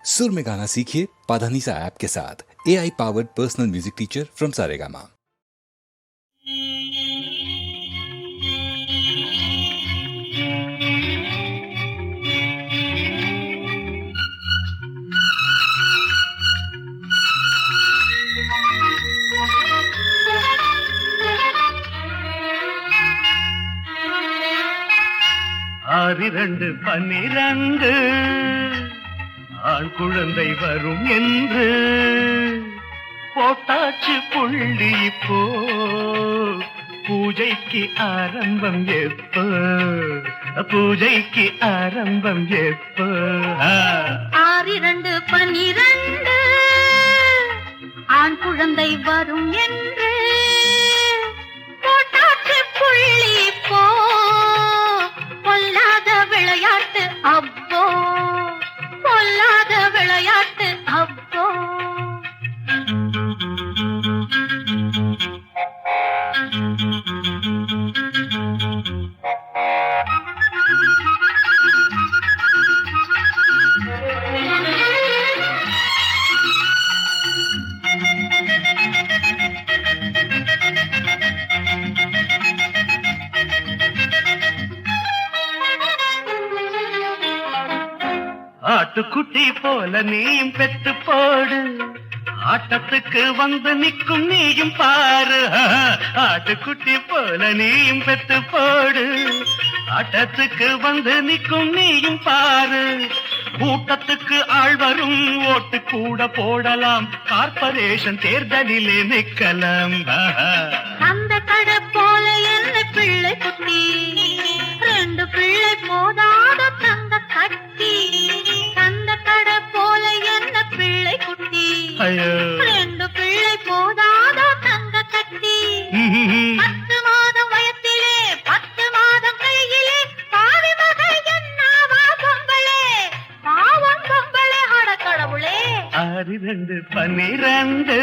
सुर में गाना सीखिए पाधानीसा ऐप के साथ। AI powered personal music teacher from Saregama. ஆறிரண்டு பன்னிரண்டு ஆண் குழந்தை வரும் என்று போட்டாச்சு புள்ளி இப்போ பூஜைக்கு ஆரம்பம் எப்போ பூஜைக்கு ஆரம்பம் எப்போ ஆறிரண்டு பன்னிரண்டு ஆண் குழந்தை வரும் என்று போட்டாச்சு புள்ளி இப்போ பொல்லாத விளையாட்டு அப்போ பொல்லாத விளையாட்டு அப்போ ஆட்டுக்குட்டி போல நீயும் பெத்து போடு ஆட்டத்துக்கு வந்து நிற்கும் நீயும் பாரு ஆட்டுக்குட்டி போல நீயும் பெத்து போடு ஆட்டத்துக்கு வந்து நிற்கும் நீயும் பாரு கூட்டத்துக்கு ஆள் வரும் ஓட்டு கூட போடலாம் கார்பரேஷன் தேர்தலிலே நிற்கலாம் அந்த கடை போல என்ன பிள்ளை குட்டி ரெண்டு பிள்ளை போதாத தங்க கட்டி அந்த கடை போல என்ன பிள்ளை குட்டி ரெண்டு பிள்ளை போதாத தங்க கட்டி 10 மாதம் வயத்திலே 10 மாதம் கையிலே பாவி மகள் என்னவா பொம்பளே பாவம் பொம்பளே அட கடவுளே ஆறிரண்டு பன்னிரண்டு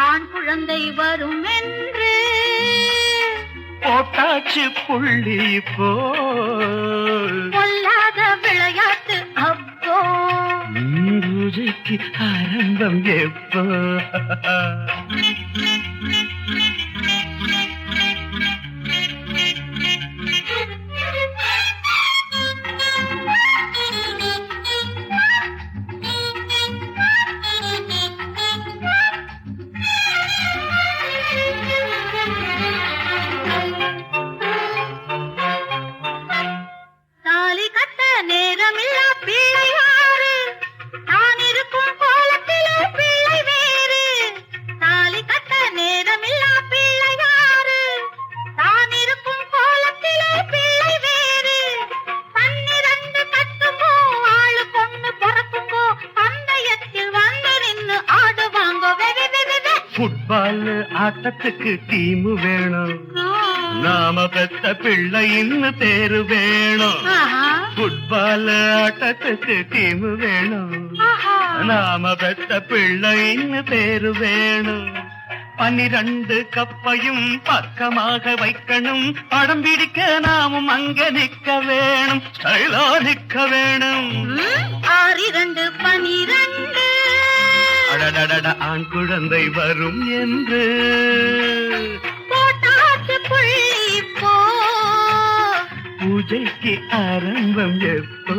ஆண் குழந்தை வரும் என்று போட்டாச்சு புள்ளி போ பொல்லாத விளையாட்டு அப்போ பூஜைக்கு ஆரம்பம் எப்போ தாலி கட்ட நேரமில்லா பிள்ளை யாரு தான் இருக்கும் கோலத்திலே பிள்ளை வேறு தாலி கட்ட நேரமில்லா பிள்ளை யாரு தான் இருக்கும் கோலத்திலே பிள்ளை வேறு 12 கட்டுமோ ஆளு பொண்ணு பிறக்கும்போ பந்தயத்தில் வந்து நின்னு ஆடுவாங்கோ ஃபுட்பால் ஆட்டத்துக்கு டீம் வேணும் நாம பெத்த பிள்ளை இன்னும் பேரு வேணும் ஃபுட்பால் ஆட்டத்துக்கு டீம் வேணும் நாம பெத்த பிள்ளை இன்னும் பேரு வேணும் 12 கப்பையும் பக்கமாக வைக்கணும் படம் பிடிக்க நாமும் அங்க நிக்க வேணும் ஸ்டைலா நிக்க வேணும் 6 12 அடடட ஆண் குழந்தை வரும் என்று போட்டாச்சு புள்ளி போ பூஜைக்கு ஆரம்பம் எப்போ